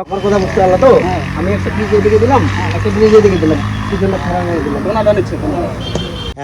আমার কথা বুঝতে পারলো তো। আমি একটা ব্রিজ এদিকে দিলাম, একটা ব্রিজ এদিকে দিলাম, পিছনে খারাপ হয়ে দিলাম। দোনাটা নিচ্ছে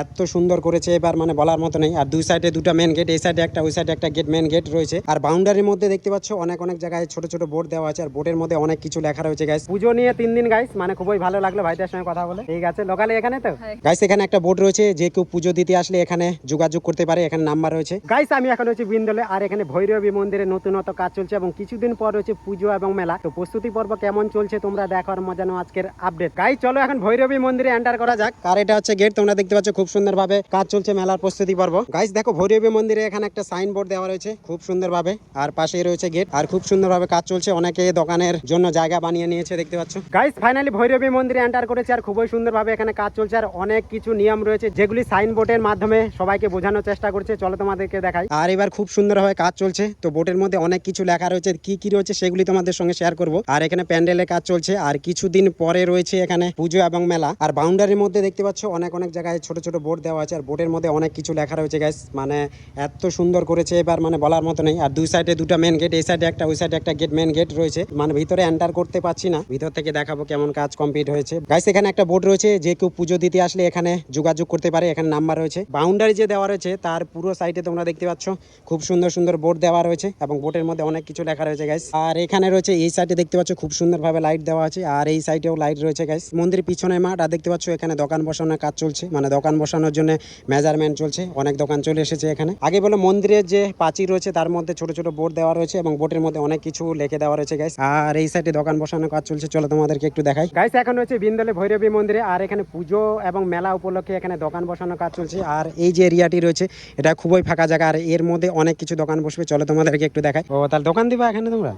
এত সুন্দর করেছে এবার মানে বলার মতো নেই। আর দুই সাইডে দুটো মেন গেট, এই সাইডে একটা ওই সাইডে একটা গেট, মেন গেট রয়েছে। আর বাউন্ডারির মধ্যে দেখতে পাচ্ছ অনেক অনেক জায়গায় ছোট ছোট বোর্ড দেওয়া আছে। আর বোর্ডের মধ্যে অনেক কিছু লেখা রয়েছে গাইস। পুজো নিয়ে 3 দিন গাইস, মানে খুবই ভালো লাগলো ভাইটার সঙ্গে কথা বলে। ঠিক আছে, লোকালে এখানে তো গাইস এখানে একটা বোর্ড রয়েছে, যে কেউ পুজো দিতে আসলে এখানে যোগাযোগ করতে পারে, এখানে নাম্বার রয়েছে। গাইস আমি এখন হচ্ছে বিন্দলে, আর এখানে ভৈরবী মন্দিরে নতুনত্ব কাজ চলছে এবং কিছুদিন পর রয়েছে পুজো এবং মেলা। তো প্রস্তুতি পর্ব কেমন চলছে তোমরা দেখার মজা নাও আজকের আপডেট। গাইস চলো এখন ভৈরবী মন্দিরে এন্টার করা যাক। আর এটা হচ্ছে গেট, তোমরা দেখতে পাচ্ছ খুব সুন্দরভাবে কাজ চলছে মেলার প্রস্তুতি পর্ব। গাইস দেখো ভৈরবী মন্দিরে এখানে একটা সাইন বোর্ড দেওয়া রয়েছে খুব সুন্দরভাবে, আর পাশেই রয়েছে গেট। আর খুব সুন্দরভাবে কাজ চলছে, অনেকে দোকানের জন্য জায়গা বানিয়ে নিয়েছে দেখতে পাচ্ছ। গাইস ফাইনালি ভৈরবী মন্দিরে এন্টার করেছে, আর খুবই সুন্দরভাবে এখানে কাজ চলছে। আর অনেক কিছু নিয়ম রয়েছে যেগুলি সাইন বোর্ডের মাধ্যমে সবাইকে বোঝানোর চেষ্টা করছে। চলো তোমাদেরকে দেখাই। আর এবার খুব সুন্দরভাবে কাজ চলছে, তো বোর্ডের মধ্যে অনেক কিছু লেখা রয়েছে, কি কি রয়েছে সেগুলি তোমাদের সঙ্গে শেয়ার করব। আর এখানে প্যান্ডেলের কাজ চলছে, আর কিছুদিন পরে রয়েছে এখানে পুজো এবং মেলা। আর বাউন্ডারির মধ্যে দেখতে পাচ্ছ অনেক অনেক জায়গায় ছোট ছোট বোর্ড দেওয়া আছে, আর বোর্ডের মধ্যে অনেক কিছু লেখা রয়েছে গাইস। মানে এত সুন্দর করেছে এবার মানে বলার মতো নেই। আর দুই সাইডে দুটো মেন গেট, এই সাইডে একটা ওই সাইডে একটা গেট, মেন গেট রয়েছে। মানে ভিতরে এন্টার করতে পারছি না, ভিতর থেকে দেখাবো কেমন কাজ কমপ্লিট হয়েছে। গাইস এখানে একটা বোর্ড রয়েছে, যে কেউ পুজো দিতে আসলে এখানে যোগাযোগ করতে পারে, এখানে নাম্বার রয়েছে। বাউন্ডারি যে দেওয়া রয়েছে তার পুরো সাইডে তোমরা দেখতে পাচ্ছ খুব সুন্দর সুন্দর বোর্ড দেওয়া রয়েছে এবং বোর্ডের মধ্যে অনেক কিছু লেখা রয়েছে গাইস। আর এখানে রয়েছে এই সাইডে দেখতে পাচ্ছ খুব সুন্দরভাবে লাইট দেওয়া আছে, আর এই সাইডেও লাইট রয়েছে গাইস। মন্দিরের পিছনে মাঠ, আর দেখতে পাচ্ছ এখানে দোকান বসানোর কাজ চলছে, মানে দোকান বসানোর জন্য মেজারমেন্ট চলছে। অনেক দোকান চলে এসেছে এখানে। আগে বলে মন্দিরের যে প্রাচীর রয়েছে তার মধ্যে ছোট ছোট বোর্ড দেওয়া রয়েছে এবং বোর্ডের মধ্যে অনেক কিছু লিখে দেওয়া রয়েছে গাইস। আর এই সাইডে দোকান বসানোর কাজ চলছে, চলো তোমাদেরকে একটু দেখাই। গাইস এখন হচ্ছে বিন্দলে ভৈরবী মন্দিরে, আর এখানে পুজো এবং মেলা উপলক্ষে এখানে দোকান বসানোর কাজ চলছে। আর এই যে এরিয়াটি রয়েছে এটা খুবই ফাঁকা জায়গা, আর এর মধ্যে অনেক কিছু দোকান বসবে, চলো তোমাদেরকে একটু দেখাই। ও তাহলে দোকান দিবা এখানে তোমরা?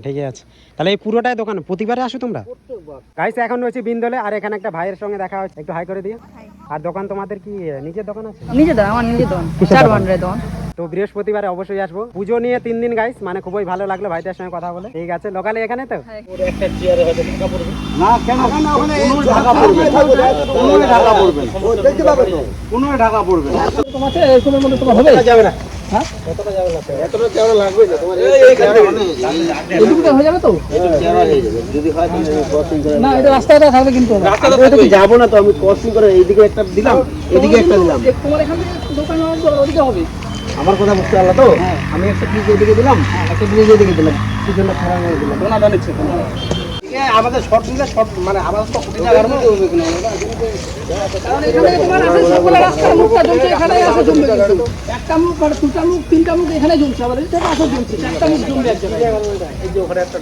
ঠিকই আছে, তাহলে এই পুরোটাই দোকান, প্রতিবারে আসো তোমরা? গাইস এখন রয়েছে বিন্দলে, আর এখানে একটা ভাইয়ের সঙ্গে দেখা হচ্ছে, একটু হাই করে দিও। আর দোকান তোমাদের কি নিজের দোকান আছে? নিজে দোকান, আমার নিজে দোকান, চার ভান্ডারের দোকান। তো বৃহস্পতিবারে অবশ্যই আসবো। পুজো নিয়ে 3 দিন গাইস, মানে খুবই ভালো লাগলো ভাইটার সঙ্গে কথা বলে। ঠিক আছে, লোকালে এখানে তো একটা চেয়ারে হয়তো ঢাকা পড়বে না। কেন ওখানে ঢাকা পড়বে, কোনো ঢাকা পড়বে না, ও দেখতে পাবে তো কোনো ঢাকা পড়বে না। তোমাকে এরকমের মধ্যে তোমার হবে যাবে না। হ্যাঁ কতটা যাবে না, এতটা চেয়ার লাগবে না তোমার। এইটুকুটা হয়ে যাবে তো, চেয়ার হয়ে যাবে যদি হয় তুমি ক্রসিং করে না। এটা রাস্তাটা থাকবে, কিন্তু রাস্তাটা তো যাব না তো, আমি ক্রসিং করে এইদিকে একটা দিলাম, এদিকে একটা দিলাম। তোমার এখান থেকে দোকান ওদিকে হবে। আমার কথা বুঝতে পারলো তো। আমি একটা ব্রিজ এদিকে দিলাম, একটা ব্রিজ এদিকে দিলাম, পিছনে খারাপ হয়ে দিলাম। দোনাটা নিচ্ছে আমাদের শর্ট দিলে শর্ট, মানে আমাদের তো কোটি টাকার মধ্যে হবে কিনা, কারণ এখানে তোমার আছে সবগুলা রাস্তার মুখটা জ্বলছে, এখানে আছে জমবে, একটা মুখ মানে দুটা মুখ তিনটা মুখ এখানে জ্বলছে, আবার এই থেকে আসা জ্বলছে, চারটা মুখ জমবে এক জায়গায়। এই যে ওখানে একটা